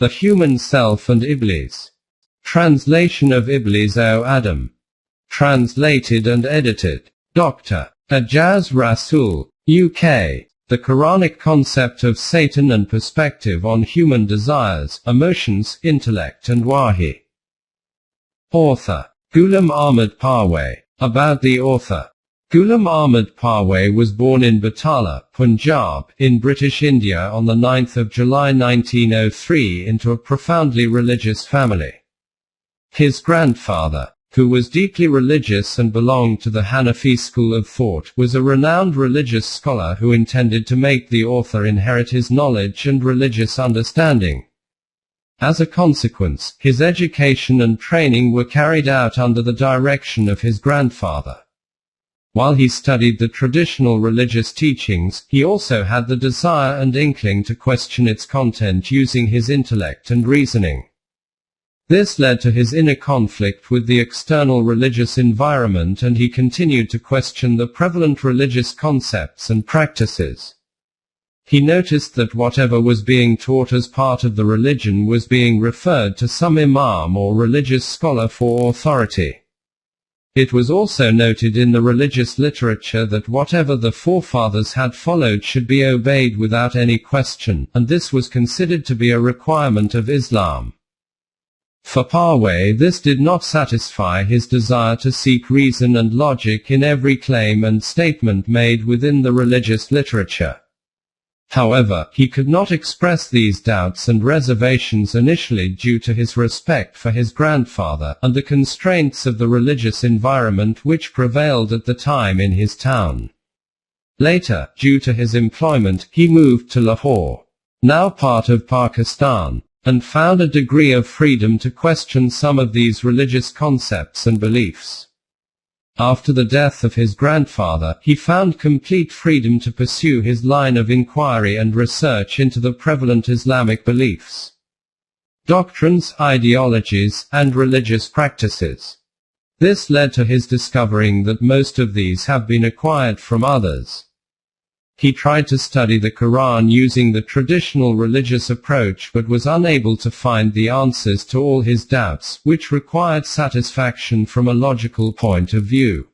The Human Self and Iblees. Translation of Iblees O Adam. Translated and edited. Dr. Ajaz Rasool, UK. The Quranic Concept of Satan and Perspective on Human Desires, Emotions, Intellect and Wahi. Author. Ghulam Ahmad Parwez. About the author. Ghulam Ahmad Parwez was born in Batala, Punjab, in British India on the 9th of July 1903 into a profoundly religious family. His grandfather, who was deeply religious and belonged to the Hanafi school of thought, was a renowned religious scholar who intended to make the author inherit his knowledge and religious understanding. As a consequence, his education and training were carried out under the direction of his grandfather. While he studied the traditional religious teachings, he also had the desire and inkling to question its content using his intellect and reasoning. This led to his inner conflict with the external religious environment, and he continued to question the prevalent religious concepts and practices. He noticed that whatever was being taught as part of the religion was being referred to some imam or religious scholar for authority. It was also noted in the religious literature that whatever the forefathers had followed should be obeyed without any question, and this was considered to be a requirement of Islam. For Parwez, this did not satisfy his desire to seek reason and logic in every claim and statement made within the religious literature. However, he could not express these doubts and reservations initially due to his respect for his grandfather, and the constraints of the religious environment which prevailed at the time in his town. Later, due to his employment, he moved to Lahore, now part of Pakistan, and found a degree of freedom to question some of these religious concepts and beliefs. After the death of his grandfather, he found complete freedom to pursue his line of inquiry and research into the prevalent Islamic beliefs, doctrines, ideologies, and religious practices. This led to his discovering that most of these have been acquired from others. He tried to study the Quran using the traditional religious approach but was unable to find the answers to all his doubts, which required satisfaction from a logical point of view.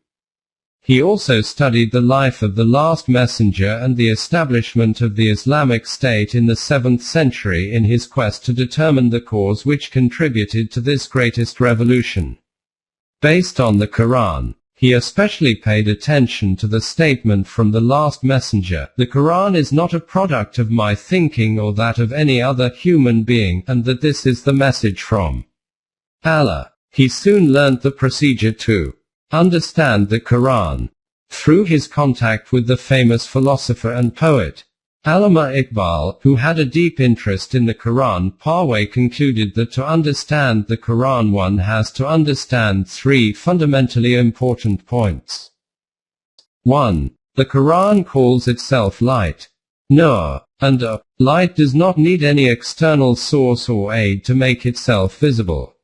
He also studied the life of the last messenger and the establishment of the Islamic State in the 7th century in his quest to determine the cause which contributed to this greatest revolution. Based on the Quran, he especially paid attention to the statement from the last messenger, "The Quran is not a product of my thinking or that of any other human being, and that this is the message from Allah." He soon learned the procedure to understand the Quran through his contact with the famous philosopher and poet Allama Iqbal, who had a deep interest in the Quran. Parwez concluded that to understand the Quran one has to understand three fundamentally important points. 1. The Quran calls itself light, Nur, and light does not need any external source or aid to make itself visible.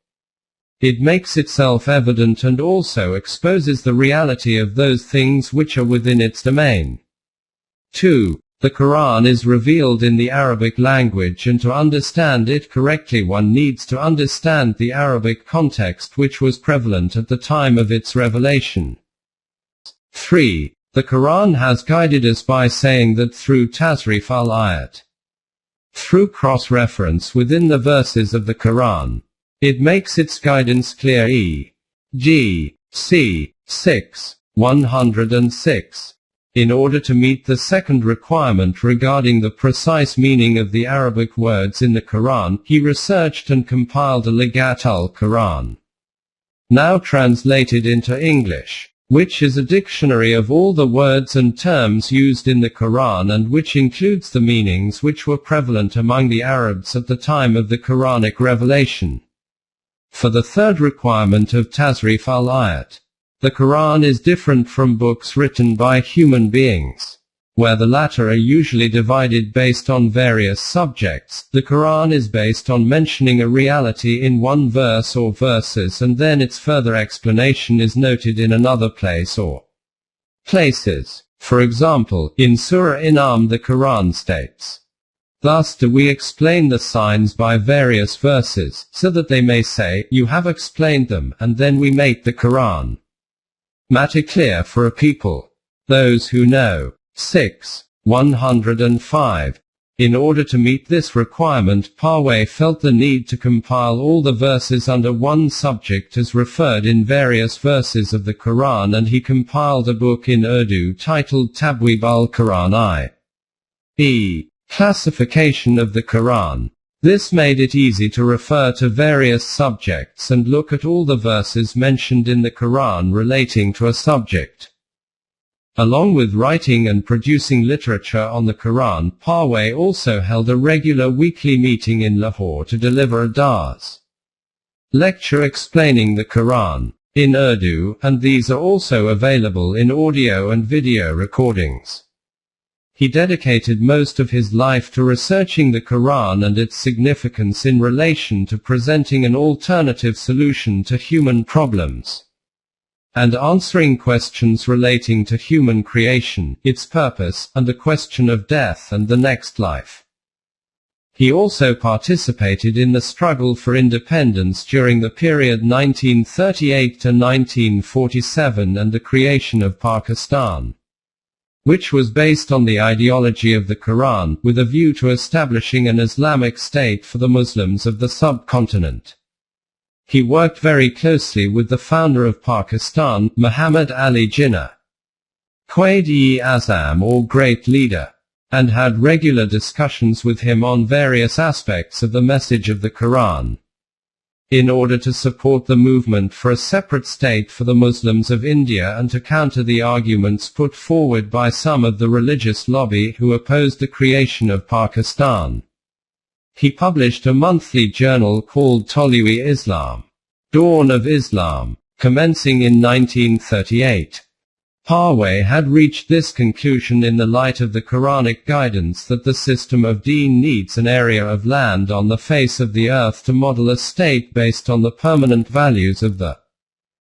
It makes itself evident and also exposes the reality of those things which are within its domain. 2. The Quran is revealed in the Arabic language, and to understand it correctly one needs to understand the Arabic context which was prevalent at the time of its revelation. 3. The Quran has guided us by saying that through tasrif al-ayat, through cross-reference within the verses of the Quran, it makes its guidance clear. E.g. c. 6, 106. In order to meet the second requirement regarding the precise meaning of the Arabic words in the Quran, he researched and compiled a Ligat al-Quran, now translated into English, which is a dictionary of all the words and terms used in the Quran and which includes the meanings which were prevalent among the Arabs at the time of the Quranic revelation. For the third requirement of tasrif al-ayat, the Quran is different from books written by human beings, where the latter are usually divided based on various subjects. The Quran is based on mentioning a reality in one verse or verses, and then its further explanation is noted in another place or places. For example, in Surah In'am the Quran states, Thus do we explain the signs by various verses, so that they may say, you have explained them, and then we make the Quran matter clear for a people, those who know. 6. 105. In order to meet this requirement, Parwez felt the need to compile all the verses under one subject as referred in various verses of the Quran, and he compiled a book in Urdu titled Tabweeb al-Quran i.e. Classification of the Quran. This made it easy to refer to various subjects and look at all the verses mentioned in the Quran relating to a subject. Along with writing and producing literature on the Quran, Parwez also held a regular weekly meeting in Lahore to deliver a Dars lecture explaining the Quran in Urdu, and these are also available in audio and video recordings. He dedicated most of his life to researching the Quran and its significance in relation to presenting an alternative solution to human problems, and answering questions relating to human creation, its purpose, and the question of death and the next life. He also participated in the struggle for independence during the period 1938 to 1947 and the creation of Pakistan, which was based on the ideology of the Quran, with a view to establishing an Islamic state for the Muslims of the subcontinent. He worked very closely with the founder of Pakistan, Muhammad Ali Jinnah, Quaid-e-Azam or Great Leader, and had regular discussions with him on various aspects of the message of the Quran, in order to support the movement for a separate state for the Muslims of India and to counter the arguments put forward by some of the religious lobby who opposed the creation of Pakistan. He published a monthly journal called Tolui-Islam, Dawn of Islam, commencing in 1938. Parwez had reached this conclusion in the light of the Quranic guidance that the system of deen needs an area of land on the face of the earth to model a state based on the permanent values of the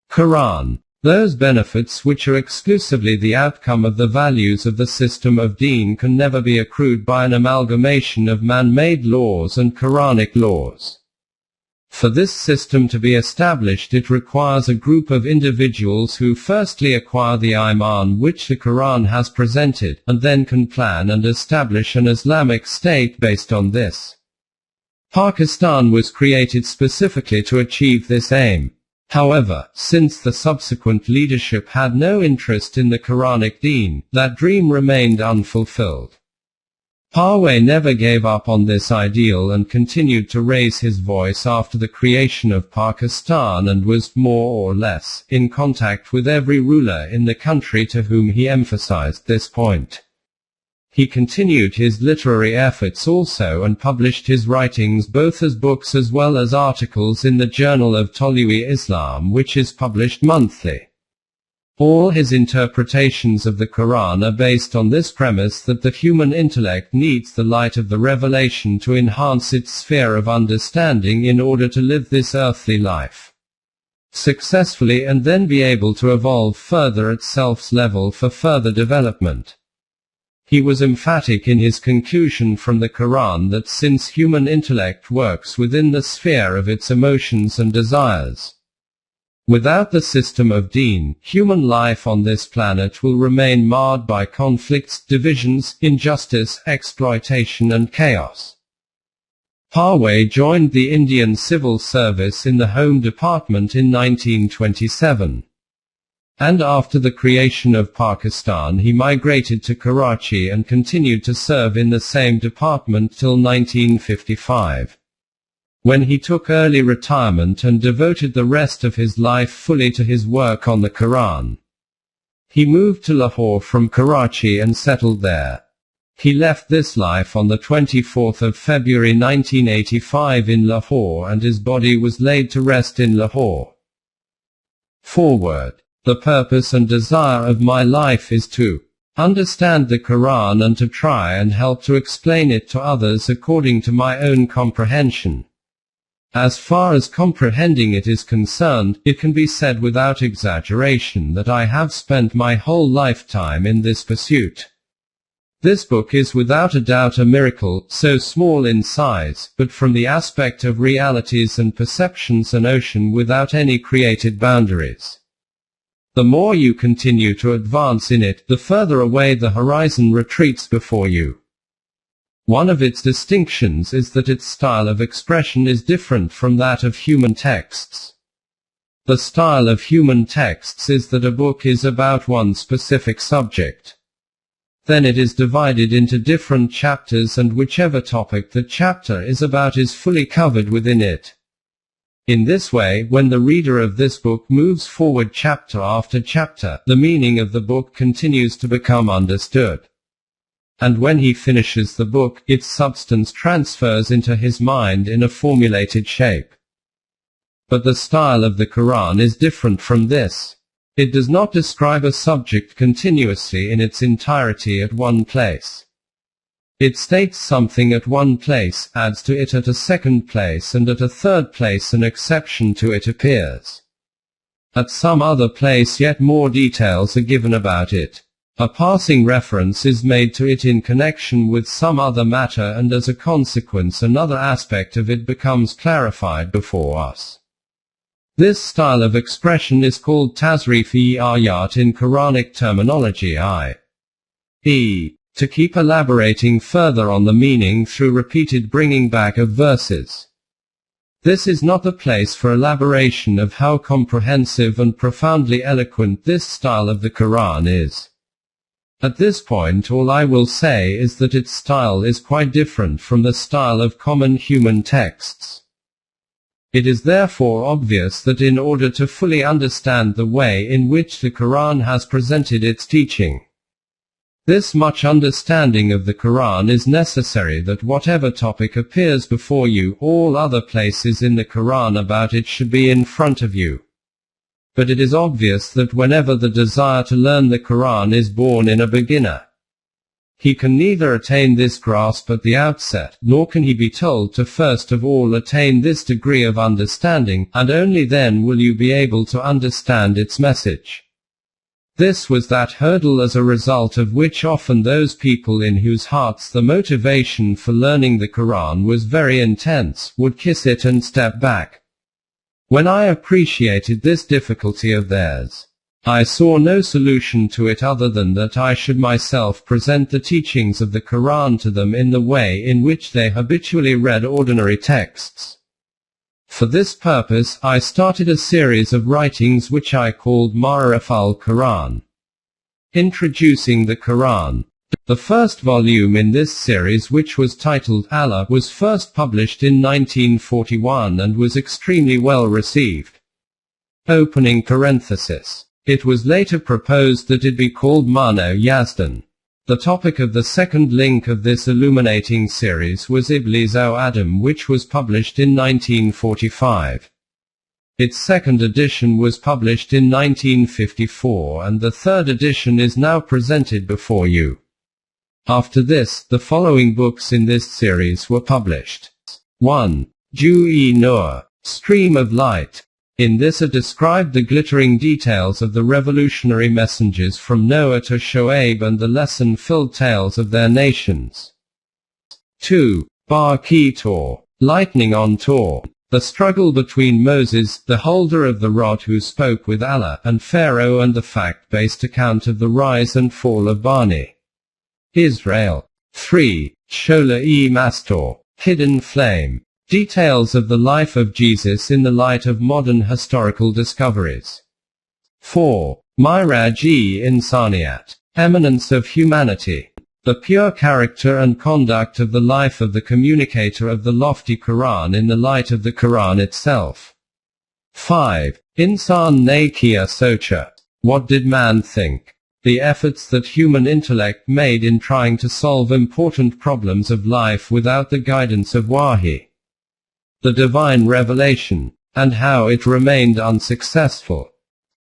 Quran. Those benefits which are exclusively the outcome of the values of the system of deen can never be accrued by an amalgamation of man-made laws and Quranic laws. For this system to be established, it requires a group of individuals who firstly acquire the Iman which the Quran has presented, and then can plan and establish an Islamic state based on this. Pakistan was created specifically to achieve this aim. However, since the subsequent leadership had no interest in the Quranic deen, that dream remained unfulfilled. Parwez never gave up on this ideal and continued to raise his voice after the creation of Pakistan and was, more or less, in contact with every ruler in the country to whom he emphasized this point. He continued his literary efforts also and published his writings both as books as well as articles in the Journal of Tolui-Islam, which is published monthly. All his interpretations of the Quran are based on this premise that the human intellect needs the light of the revelation to enhance its sphere of understanding in order to live this earthly life successfully and then be able to evolve further at self's level for further development. He was emphatic in his conclusion from the Quran that since human intellect works within the sphere of its emotions and desires, without the system of deen, human life on this planet will remain marred by conflicts, divisions, injustice, exploitation and chaos. Parwez joined the Indian Civil Service in the Home Department in 1927. And after the creation of Pakistan he migrated to Karachi and continued to serve in the same department till 1955. When he took early retirement and devoted the rest of his life fully to his work on the Quran. He moved to Lahore from Karachi and settled there. He left this life on the 24th of February 1985 in Lahore, and his body was laid to rest in Lahore. Foreword. The purpose and desire of my life is to understand the Quran and to try and help to explain it to others according to my own comprehension. As far as comprehending it is concerned, it can be said without exaggeration that I have spent my whole lifetime in this pursuit. This book is without a doubt a miracle, so small in size, but from the aspect of realities and perceptions an ocean without any created boundaries. The more you continue to advance in it, the further away the horizon retreats before you. One of its distinctions is that its style of expression is different from that of human texts. The style of human texts is that a book is about one specific subject. Then it is divided into different chapters, and whichever topic the chapter is about is fully covered within it. In this way, when the reader of this book moves forward chapter after chapter, the meaning of the book continues to become understood. And when he finishes the book, its substance transfers into his mind in a formulated shape. But the style of the Quran is different from this. It does not describe a subject continuously in its entirety at one place. It states something at one place, adds to it at a second place, and at a third place an exception to it appears. At some other place yet more details are given about it. A passing reference is made to it in connection with some other matter, and as a consequence another aspect of it becomes clarified before us. This style of expression is called tasrif-e-ayat in Quranic terminology, i.e., to keep elaborating further on the meaning through repeated bringing back of verses. This is not the place for elaboration of how comprehensive and profoundly eloquent this style of the Quran is. At this point all I will say is that its style is quite different from the style of common human texts. It is therefore obvious that in order to fully understand the way in which the Quran has presented its teaching, this much understanding of the Quran is necessary, that whatever topic appears before you, all other places in the Quran about it should be in front of you. But it is obvious that whenever the desire to learn the Quran is born in a beginner, he can neither attain this grasp at the outset, nor can he be told to first of all attain this degree of understanding, and only then will you be able to understand its message. This was that hurdle, as a result of which often those people in whose hearts the motivation for learning the Quran was very intense, would kiss it and step back. When I appreciated this difficulty of theirs, I saw no solution to it other than that I should myself present the teachings of the Quran to them in the way in which they habitually read ordinary texts. For this purpose, I started a series of writings which I called Ma'arif al-Quran, Introducing the Quran. The first volume in this series, which was titled Allah, was first published in 1941 and was extremely well received. Opening parenthesis. It was later proposed that it be called Mano Yazdan. The topic of the second link of this illuminating series was Iblees o Adam, which was published in 1945. Its second edition was published in 1954, and the third edition is now presented before you. After this, the following books in this series were published. 1. Ju-e-Noor, Stream of Light. In this are described the glittering details of the revolutionary messengers from Noah to Shoaib and the lesson-filled tales of their nations. 2. Bar-ki-Tor, Lightning on Tor. The struggle between Moses, the holder of the rod who spoke with Allah, and Pharaoh, and the fact-based account of the rise and fall of Bani Israel. 3. Shola-e-Mastor, Hidden Flame. Details of the life of Jesus in the light of modern historical discoveries. 4. Miraj-e-Insaniyat, Eminence of Humanity. The pure character and conduct of the life of the communicator of the lofty Quran in the light of the Quran itself. 5. Insan ne kiya socha, What did man think? The efforts that human intellect made in trying to solve important problems of life without the guidance of Wahi, the divine revelation, and how it remained unsuccessful.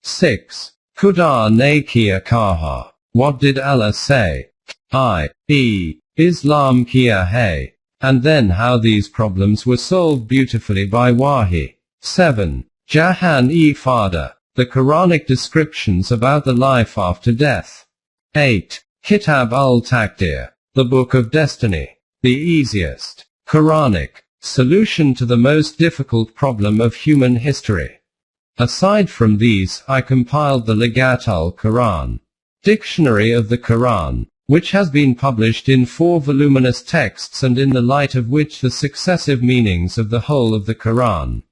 6. Khuda ne kiya kaha, What did Allah say? I.e., Islam kiya hai, and then how these problems were solved beautifully by Wahi. 7. Jahan-e-Fada, the Quranic descriptions about the life after death. 8. Kitab al-Taqdir, the Book of Destiny, the easiest Quranic solution to the most difficult problem of human history. Aside from these, I compiled the Ligat al-Quran, Dictionary of the Quran, which has been published in 4 voluminous texts and in the light of which the successive meanings of the whole of the Quran,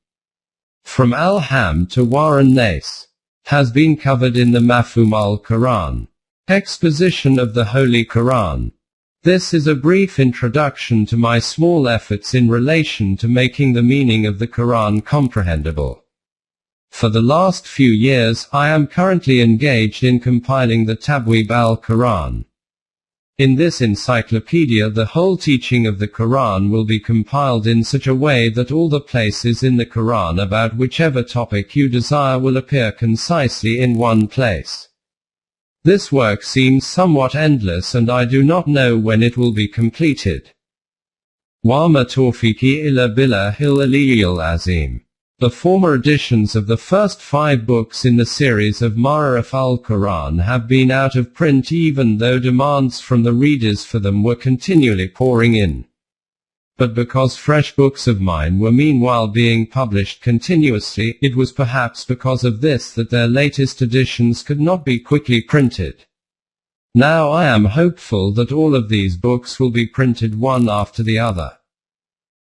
from Al-Ham to War Nas, has been covered in the Mafhum al-Quran, exposition of the Holy Quran. This is a brief introduction to my small efforts in relation to making the meaning of the Quran comprehensible. For the last few years, I am currently engaged in compiling the Tabweeb al-Quran. In this encyclopedia, the whole teaching of the Quran will be compiled in such a way that all the places in the Quran about whichever topic you desire will appear concisely in one place. This work seems somewhat endless and I do not know when it will be completed. Wa ma tawfiqi illa billahil aliyyil azim. The former editions of the first 5 books in the series of Ma'arif al-Quran have been out of print even though demands from the readers for them were continually pouring in. But because fresh books of mine were meanwhile being published continuously, it was perhaps because of this that their latest editions could not be quickly printed. Now I am hopeful that all of these books will be printed one after the other.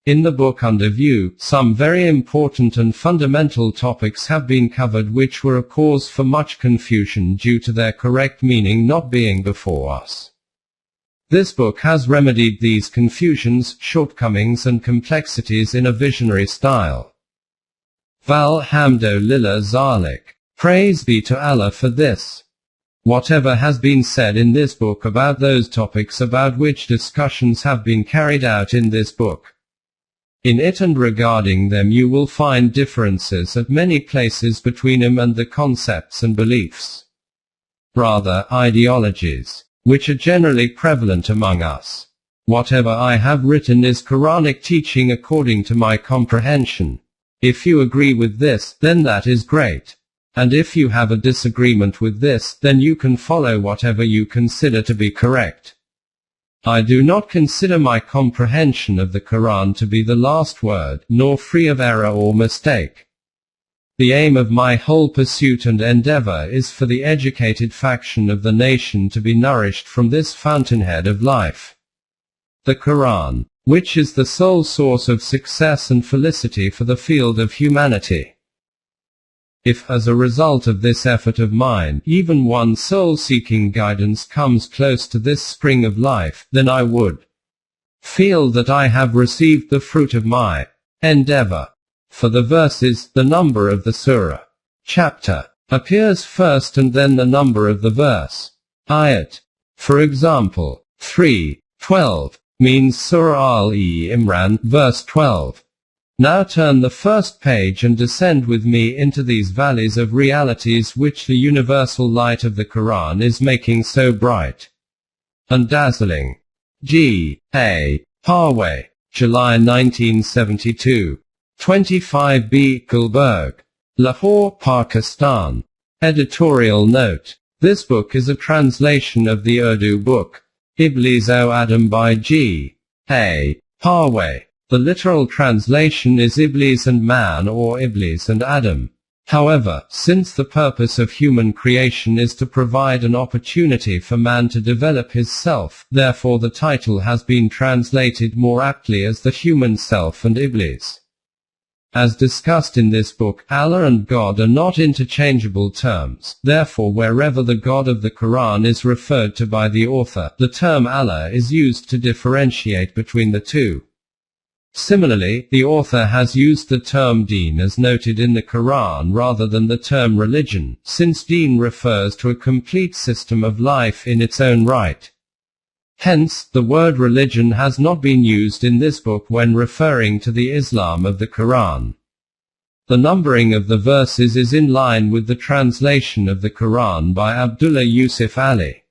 In the book under view, some very important and fundamental topics have been covered which were a cause for much confusion due to their correct meaning not being before us. This book has remedied these confusions, shortcomings and complexities in a visionary style. Valhamdulillah zalik. Praise be to Allah for this. Whatever has been said in this book about those topics about which discussions have been carried out in this book, in it and regarding them you will find differences at many places between them and the concepts and beliefs, rather ideologies, which are generally prevalent among us. Whatever I have written is Quranic teaching according to my comprehension. If you agree with this, then that is great. And if you have a disagreement with this, then you can follow whatever you consider to be correct. I do not consider my comprehension of the Quran to be the last word, nor free of error or mistake. The aim of my whole pursuit and endeavor is for the educated faction of the nation to be nourished from this fountainhead of life, the Quran, which is the sole source of success and felicity for the field of humanity. If, as a result of this effort of mine, even one soul seeking guidance comes close to this spring of life, then I would feel that I have received the fruit of my endeavor. For the verses, the number of the surah, chapter, appears first and then the number of the verse, ayat. For example, 3:12 means Surah Al-Imran, verse 12. Now turn the first page and descend with me into these valleys of realities which the universal light of the Quran is making so bright and dazzling. G.A. Parwez, July 1972. 25B. Gulberg, Lahore, Pakistan. Editorial note. This book is a translation of the Urdu book, Iblees o Adam by G.A. Parwez. The literal translation is Iblees and man or Iblees and Adam. However, since the purpose of human creation is to provide an opportunity for man to develop his self, therefore the title has been translated more aptly as the human self and Iblees. As discussed in this book, Allah and God are not interchangeable terms, therefore wherever the God of the Quran is referred to by the author, the term Allah is used to differentiate between the two. Similarly, the author has used the term deen as noted in the Quran rather than the term religion, since deen refers to a complete system of life in its own right. Hence, the word religion has not been used in this book when referring to the Islam of the Quran. The numbering of the verses is in line with the translation of the Quran by Abdullah Yusuf Ali.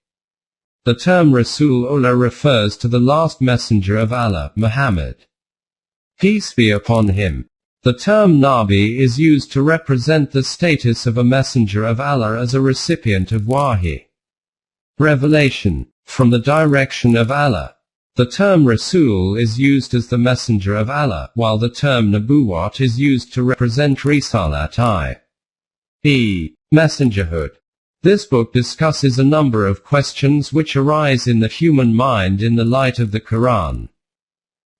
The term Rasulullah refers to the last messenger of Allah, Muhammad, peace be upon him. The term Nabi is used to represent the status of a messenger of Allah as a recipient of wahi, revelation. from the direction of Allah. The term Rasul is used as the messenger of Allah, while the term Nabuwat is used to represent Risalat, i.e., messengerhood. This book discusses a number of questions which arise in the human mind in the light of the Quran.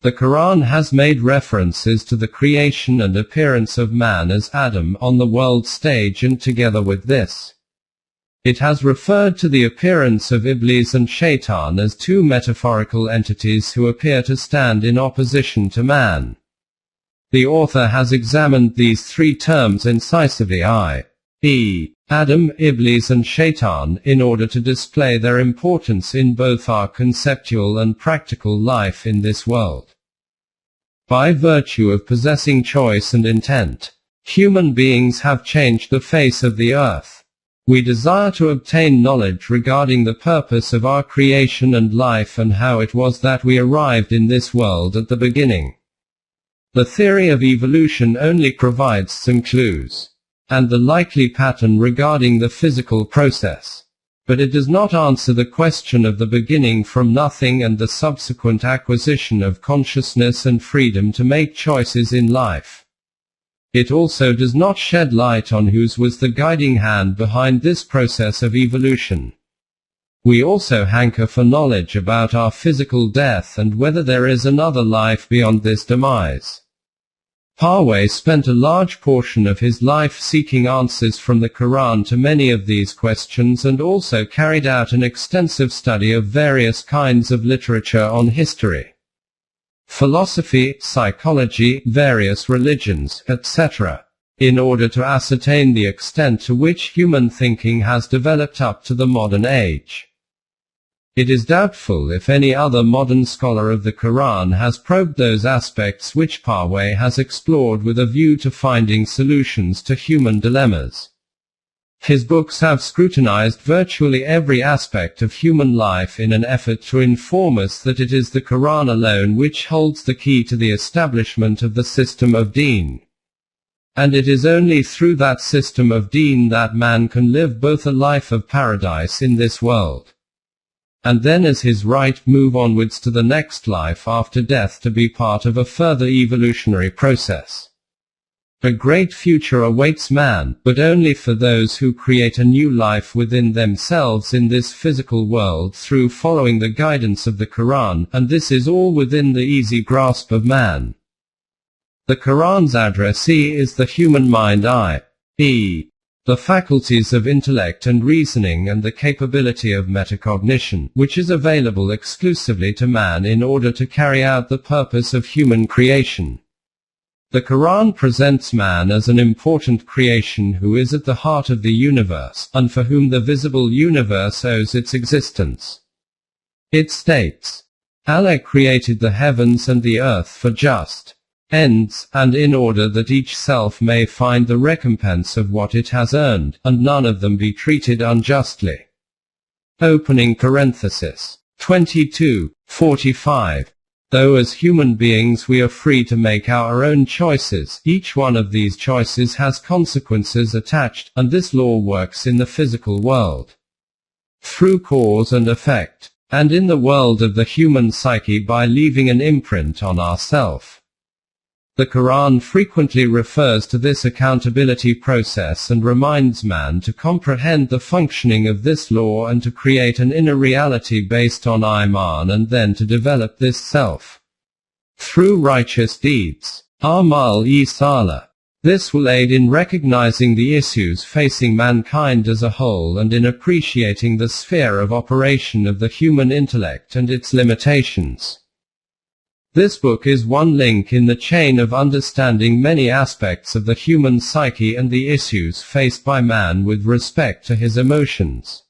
The Quran has made references to the creation and appearance of man as Adam on the world stage, and together with this, it has referred to the appearance of Iblees and Shaitan as two metaphorical entities who appear to stand in opposition to man. The author has examined these three terms incisively, i.e., Adam, Iblees and Shaitan, in order to display their importance in both our conceptual and practical life in this world. By virtue of possessing choice and intent, human beings have changed the face of the earth. We desire to obtain knowledge regarding the purpose of our creation and life and how it was that we arrived in this world at the beginning. The theory of evolution only provides some clues and the likely pattern regarding the physical process, but it does not answer the question of the beginning from nothing and the subsequent acquisition of consciousness and freedom to make choices in life. It also does not shed light on whose was the guiding hand behind this process of evolution. We also hanker for knowledge about our physical death and whether there is another life beyond this demise. Parwez spent a large portion of his life seeking answers from the Quran to many of these questions, and also carried out an extensive study of various kinds of literature on history, philosophy, psychology, various religions, etc., in order to ascertain the extent to which human thinking has developed up to the modern age. It is doubtful if any other modern scholar of the Quran has probed those aspects which Parwez has explored with a view to finding solutions to human dilemmas. His books have scrutinized virtually every aspect of human life in an effort to inform us that it is the Quran alone which holds the key to the establishment of the system of Deen. And it is only through that system of Deen that man can live both a life of paradise in this world, and then as his right, move onwards to the next life after death to be part of a further evolutionary process. A great future awaits man, but only for those who create a new life within themselves in this physical world through following the guidance of the Quran, and this is all within the easy grasp of man. The Quran's addressee is the human mind, i.e., the faculties of intellect and reasoning and the capability of metacognition, which is available exclusively to man in order to carry out the purpose of human creation. The Quran presents man as an important creation who is at the heart of the universe, and for whom the visible universe owes its existence. It states, Allah created the heavens and the earth for just ends, and in order that each self may find the recompense of what it has earned, and none of them be treated unjustly. Opening parenthesis. 22:45. Though as human beings we are free to make our own choices, each one of these choices has consequences attached, and this law works in the physical world through cause and effect, and in the world of the human psyche by leaving an imprint on ourself. The Quran frequently refers to this accountability process and reminds man to comprehend the functioning of this law and to create an inner reality based on Iman, and then to develop this self through righteous deeds, Amal-e-Saleh. This will aid in recognizing the issues facing mankind as a whole and in appreciating the sphere of operation of the human intellect and its limitations. This book is one link in the chain of understanding many aspects of the human psyche and the issues faced by man with respect to his emotions,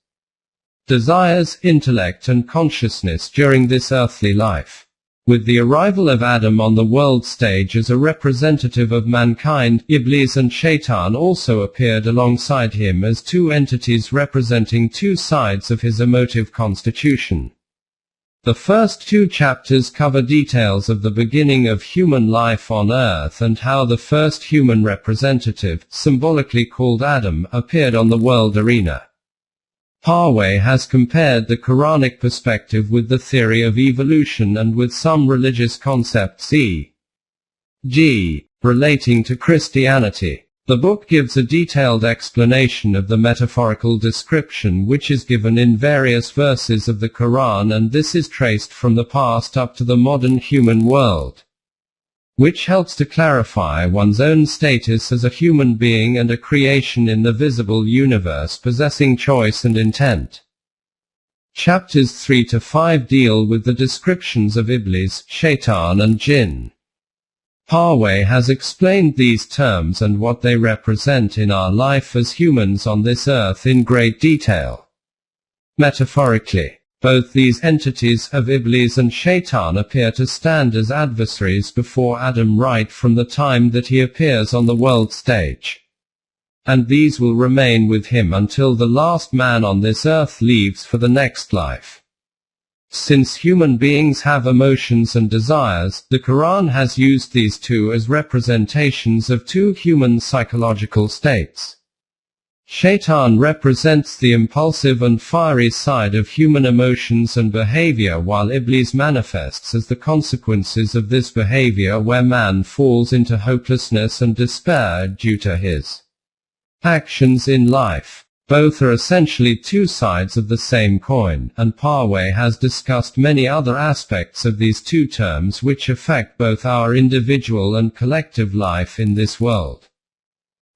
desires, intellect and consciousness during this earthly life. With the arrival of Adam on the world stage as a representative of mankind, Iblees and Shaitan also appeared alongside him as two entities representing two sides of his emotive constitution. The first two chapters cover details of the beginning of human life on earth and how the first human representative, symbolically called Adam, appeared on the world arena. Parwez has compared the Quranic perspective with the theory of evolution and with some religious concepts e.g. relating to Christianity. The book gives a detailed explanation of the metaphorical description which is given in various verses of the Quran, and this is traced from the past up to the modern human world, which helps to clarify one's own status as a human being and a creation in the visible universe possessing choice and intent. Chapters 3 to 5 deal with the descriptions of Iblees, Shaitan and Jinn. Parwez has explained these terms and what they represent in our life as humans on this earth in great detail. Metaphorically, both these entities of Iblees and Shaitan appear to stand as adversaries before Adam right from the time that he appears on the world stage. And these will remain with him until the last man on this earth leaves for the next life. Since human beings have emotions and desires, the Quran has used these two as representations of two human psychological states. Shaitan represents the impulsive and fiery side of human emotions and behavior, while Iblees manifests as the consequences of this behavior, where man falls into hopelessness and despair due to his actions in life. Both are essentially two sides of the same coin, and Parwez has discussed many other aspects of these two terms which affect both our individual and collective life in this world.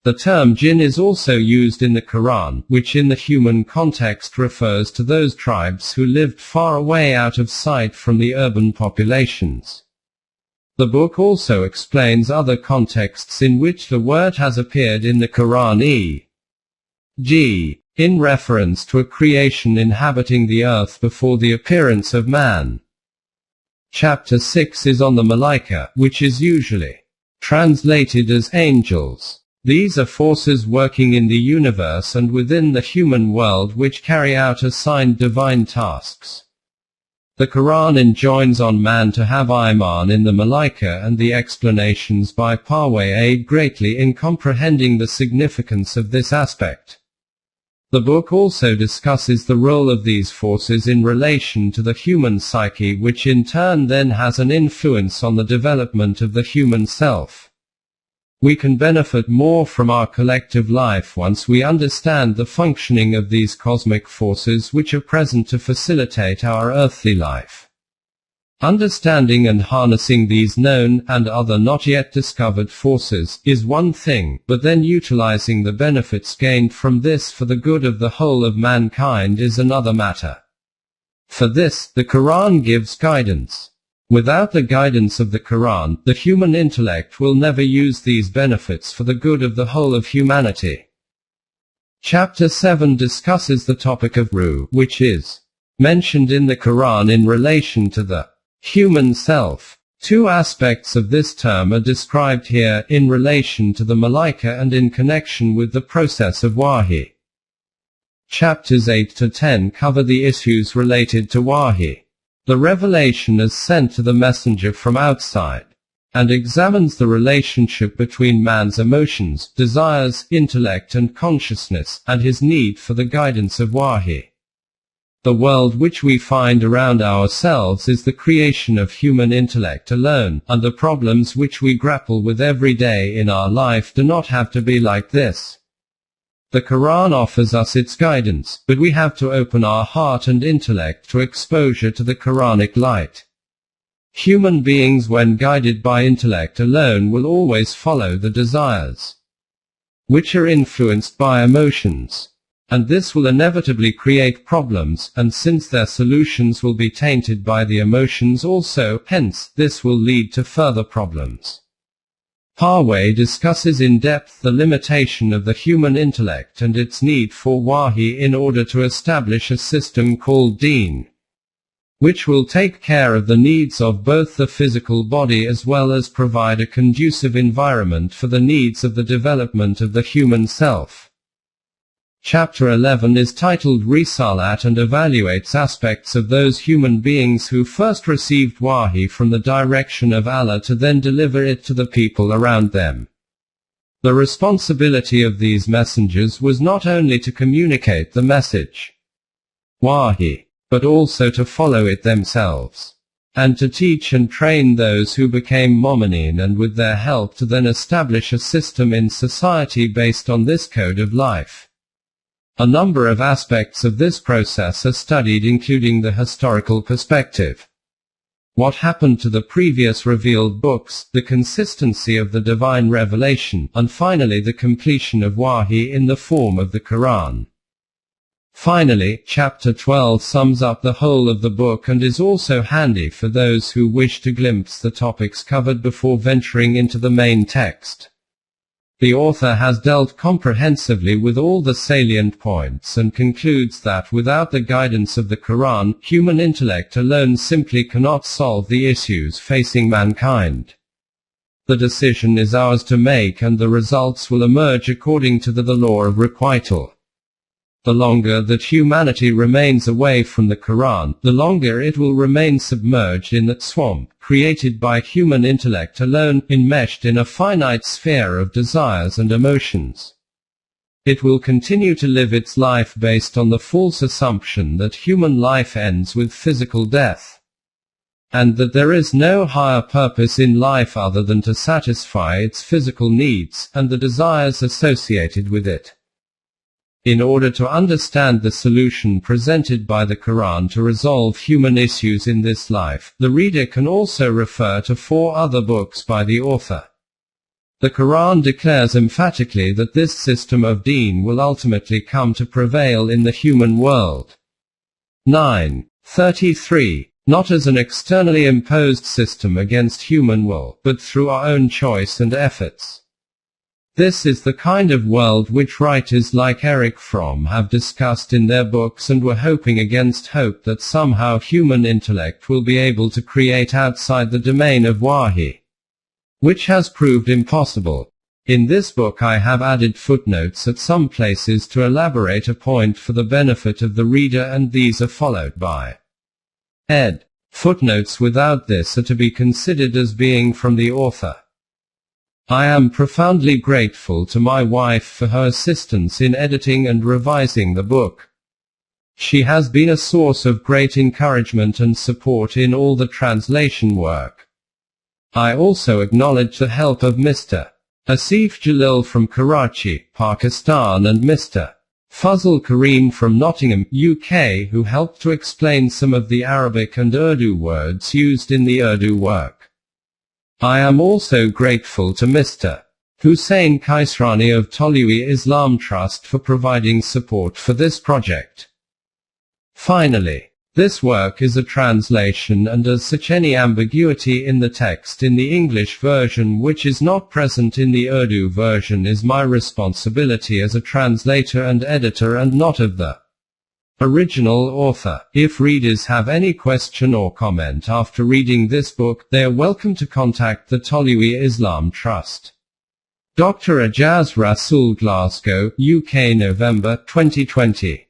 The term jinn is also used in the Quran, which in the human context refers to those tribes who lived far away out of sight from the urban populations. The book also explains other contexts in which the word has appeared in the Quran, e.g. in reference to a creation inhabiting the earth before the appearance of man. Chapter 6 is on the Malaika, which is usually translated as angels. These are forces working in the universe and within the human world which carry out assigned divine tasks. The Quran enjoins on man to have iman in the Malaika, and the explanations by Parwez aid greatly in comprehending the significance of this aspect. The book also discusses the role of these forces in relation to the human psyche, which in turn then has an influence on the development of the human self. We can benefit more from our collective life once we understand the functioning of these cosmic forces which are present to facilitate our earthly life. Understanding and harnessing these known, and other not yet discovered forces, is one thing, but then utilizing the benefits gained from this for the good of the whole of mankind is another matter. For this, the Quran gives guidance. Without the guidance of the Quran, the human intellect will never use these benefits for the good of the whole of humanity. Chapter 7 discusses the topic of ruh, which is mentioned in the Quran in relation to the human self. Two aspects of this term are described here, in relation to the Malaika and in connection with the process of wahi. Chapters 8 to 10 cover the issues related to wahi, the revelation as sent to the messenger from outside, and examines the relationship between man's emotions, desires, intellect and consciousness, and his need for the guidance of wahi. The world which we find around ourselves is the creation of human intellect alone, and the problems which we grapple with every day in our life do not have to be like this. The Quran offers us its guidance, but we have to open our heart and intellect to exposure to the Quranic light. Human beings, when guided by intellect alone, will always follow the desires, which are influenced by emotions. And this will inevitably create problems, and since their solutions will be tainted by the emotions also, hence, this will lead to further problems. Parwez discusses in depth the limitation of the human intellect and its need for wahi in order to establish a system called deen, which will take care of the needs of both the physical body as well as provide a conducive environment for the needs of the development of the human self. Chapter 11 is titled Risalat and evaluates aspects of those human beings who first received wahi from the direction of Allah to then deliver it to the people around them. The responsibility of these messengers was not only to communicate the message, Wahi, but also to follow it themselves, and to teach and train those who became Momineen, and with their help to then establish a system in society based on this code of life. A number of aspects of this process are studied, including the historical perspective, what happened to the previous revealed books, the consistency of the divine revelation, and finally the completion of Wahi in the form of the Quran. Finally, chapter 12 sums up the whole of the book and is also handy for those who wish to glimpse the topics covered before venturing into the main text. The author has dealt comprehensively with all the salient points and concludes that without the guidance of the Quran, human intellect alone simply cannot solve the issues facing mankind. The decision is ours to make, and the results will emerge according to the law of requital. The longer that humanity remains away from the Quran, the longer it will remain submerged in that swamp, created by human intellect alone, enmeshed in a finite sphere of desires and emotions. It will continue to live its life based on the false assumption that human life ends with physical death, and that there is no higher purpose in life other than to satisfy its physical needs, and the desires associated with it. In order to understand the solution presented by the Quran to resolve human issues in this life, the reader can also refer to 4 other books by the author. The Quran declares emphatically that this system of deen will ultimately come to prevail in the human world. 9:33. Not as an externally imposed system against human will, but through our own choice and efforts. This is the kind of world which writers like Erich Fromm have discussed in their books, and were hoping against hope that somehow human intellect will be able to create outside the domain of Wahi, which has proved impossible. In this book I have added footnotes at some places to elaborate a point for the benefit of the reader, and these are followed by ed. Footnotes without this are to be considered as being from the author. I am profoundly grateful to my wife for her assistance in editing and revising the book. She has been a source of great encouragement and support in all the translation work. I also acknowledge the help of Mr. Asif Jalil from Karachi, Pakistan, and Mr. Fazl Kareem from Nottingham, UK, who helped to explain some of the Arabic and Urdu words used in the Urdu work. I am also grateful to Mr. Hussein Kaisrani of Tolui Islam Trust for providing support for this project. Finally, this work is a translation, and as such any ambiguity in the text in the English version which is not present in the Urdu version is my responsibility as a translator and editor, and not of the original author. If readers have any question or comment after reading this book, they are welcome to contact the Tolui Islam Trust. Dr. Ajaz Rasool, Glasgow, UK, November 2020.